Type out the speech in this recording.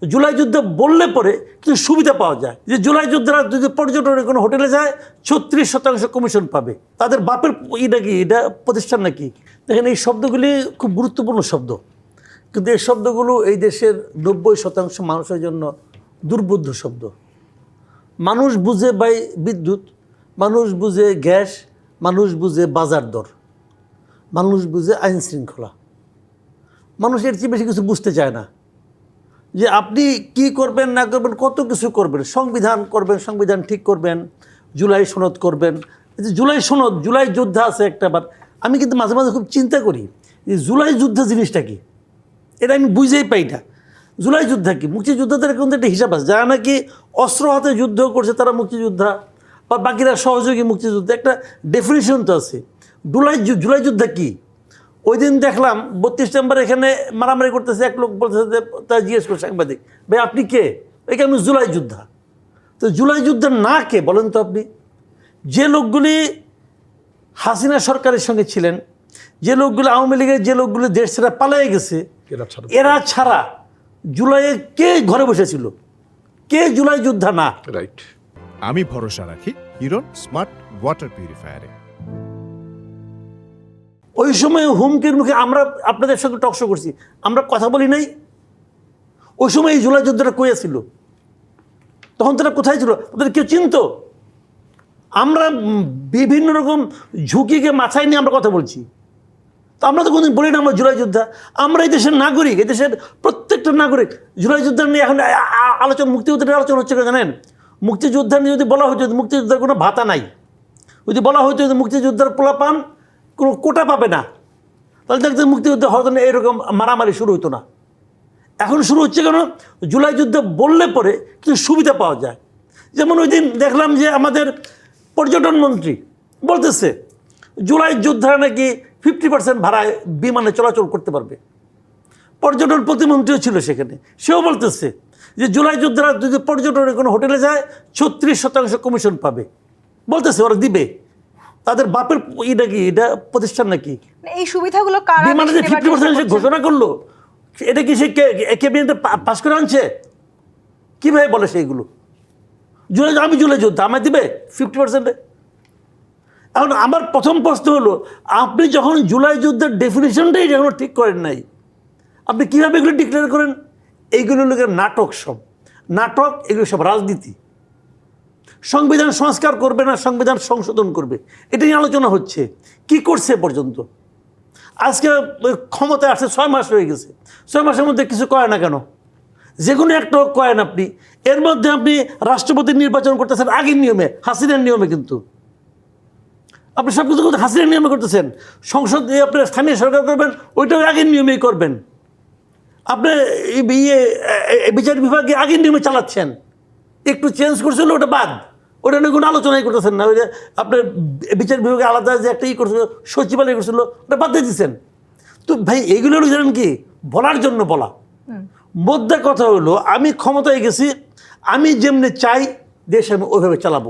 জুলাই যুদ্ধ বললে পরে কিছু সুবিধা পাওয়া যায়, যে জুলাই যোদ্ধারা যদি পর্যটনের কোনো হোটেলে যায় 36% কমিশন পাবে। তাদের বাপের এটা কি, এটা প্রতিষ্ঠান নাকি? দেখেন, এই শব্দগুলি খুব গুরুত্বপূর্ণ শব্দ, কিন্তু এই শব্দগুলো এই দেশের 90% মানুষের জন্য দুর্বোধ্য শব্দ। মানুষ বুঝে বিদ্যুৎ, মানুষ বুঝে গ্যাস, মানুষ বুঝে বাজার দর, মানুষ বুঝে আইন শৃঙ্খলা। মানুষ এর চেয়ে বেশি কিছু বুঝতে চায় না। যে আপনি কি করবেন না করবেন, কত কিছু করবেন, সংবিধান করবেন, সংবিধান ঠিক করবেন, জুলাই সনদ করবেন। জুলাই সনদ, জুলাই যোদ্ধা আছে একটা। বার আমি কিন্তু মাঝে মাঝে খুব চিন্তা করি যে জুলাই যুদ্ধ জিনিসটা কি, এটা আমি বুঝেই পাই না। জুলাই যুদ্ধা কি? মুক্তিযোদ্ধাদের কিন্তু একটা হিসাব আছে, যারা নাকি অস্ত্র হাতে যুদ্ধ করছে তারা মুক্তিযোদ্ধা, বা বাকিরা সহযোগী মুক্তিযুদ্ধ, একটা ডেফিনিশন তো আছে। জুলাই যুদ্ধা কি? ওই দিন দেখলাম 32 নম্বর এখানে মারামারি করতেছে, এক লোক বলতেছে যে, তা জিজ্ঞেস করছে সাংবাদিক, ভাই আপনি কে? এই আমি জুলাই যোদ্ধা। তো জুলাই যুদ্ধের না কে বলেন তো আপনি? যে লোকগুলি হাসিনা সরকারের সঙ্গে ছিলেন, যে লোকগুলো আওয়ামী লীগের, যে লোকগুলো দেশ ছেড়ে পালিয়ে গেছে, এরা ছাড়া জুলাইয়ে কে ঘরে বসেছিল? কে জুলাই যোদ্ধা না? রাইট। আমি ভরসা রাখি হিরন স্মার্ট ওয়াটার পিউরিফায়ারে। ওই সময় হুমকির মুখে আমরা আপনাদের সঙ্গে টকশো করছি, আমরা কথা বলি নাই? ওই সময় এই জুলাই যুদ্ধটা কয়ে ছিল? তখন তারা কোথায় ছিল? তাদের কেউ চিনত? আমরা বিভিন্ন রকম ঝুঁকিকে মাথায় নিয়ে আমরা কথা বলছি। তো আমরা তো কোনোদিন বলি না আমরা জুলাই যোদ্ধা। আমরা এই দেশের নাগরিক, এই দেশের প্রত্যেকটা নাগরিক। জুলাই যোদ্ধা নিয়ে এখন আলোচনা, মুক্তিযুদ্ধের আলোচনা হচ্ছে জানেন? মুক্তিযোদ্ধা নিয়ে যদি বলা হতো মুক্তিযোদ্ধার কোনো ভাতা নাই, যদি বলা হতো যে মুক্তিযোদ্ধার পোলাপান কোনো কোটা পাবে না, তাহলে দেখতে মুক্তিযুদ্ধ হয়তো না এরকম মারামারি শুরু হতো না। এখন শুরু হচ্ছে কেন? জুলাই যুদ্ধ বললে পরে কিছু সুবিধা পাওয়া যায়। যেমন ওই দিন দেখলাম যে আমাদের পর্যটন মন্ত্রী বলতেছে জুলাই যোদ্ধারা নাকি 50% ভাড়ায় বিমানে চলাচল করতে পারবে। পর্যটন প্রতিমন্ত্রীও ছিল সেখানে, সেও বলতেছে যে জুলাই যোদ্ধারা যদি পর্যটনের কোনো হোটেলে যায় 36% কমিশন পাবে। বলতেছে ওরা দিবে। তাদের বাপের এটা কি, এটা প্রতিষ্ঠান নাকি? এই সুবিধাগুলো কারা বিমানে যে 50% ঘোষণা করলো, এটা কি সে ক্যাবিনেটে পাস করে আনছে? কীভাবে বলে সেইগুলো? আমি জুলাই যোদ্ধা, আমায় দিবে 50%? এখন আমার প্রথম প্রশ্ন হলো, আপনি যখন জুলাই যুদ্ধের ডেফিনিশনটাই যখন ঠিক করেন নাই, আপনি কীভাবে এগুলো ডিক্লেয়ার করেন? এইগুলো লোকের নাটক, সব নাটক, এগুলো সব রাজনীতি। সংবিধান সংস্কার করবে না সংবিধান সংশোধন করবে, এটা নিয়ে আলোচনা হচ্ছে। কি করছে পর্যন্ত? আজকে ক্ষমতায় আসছে 6 মাস হয়ে গেছে, 6 মাসের মধ্যে কিছু কয় না কেন? যে কোনো একটা কয়েন আপনি, এর মধ্যে আপনি রাষ্ট্রপতি নির্বাচন করতেছেন আগের নিয়মে, হাসিনার নিয়মে। কিন্তু আপনি সব কিছু হাসিনার নিয়মে করতেছেন। সংসদ আপনি স্থানীয় সরকার করবেন, ওইটাও আগের নিয়মেই করবেন। আপনি বিচার বিভাগে আগের নিয়মে চালাচ্ছেন, একটু চেঞ্জ করছিল ওটা বাদ, ওটা নিয়ে কোনো আলোচনাই করতেছেন না। ওই যে আপনার বিচার বিভাগে আলাদা যে একটা করছিল, সচিবালয় করছিল, ওটা বাদ দিয়ে দিচ্ছেন। তো ভাই এইগুলো হলো জানেন কি, বলার জন্য বলা। মোদ্দা কথা হলো, আমি ক্ষমতায় গেছি, আমি যেমনি চাই দেশ আমি ওইভাবে চালাবো।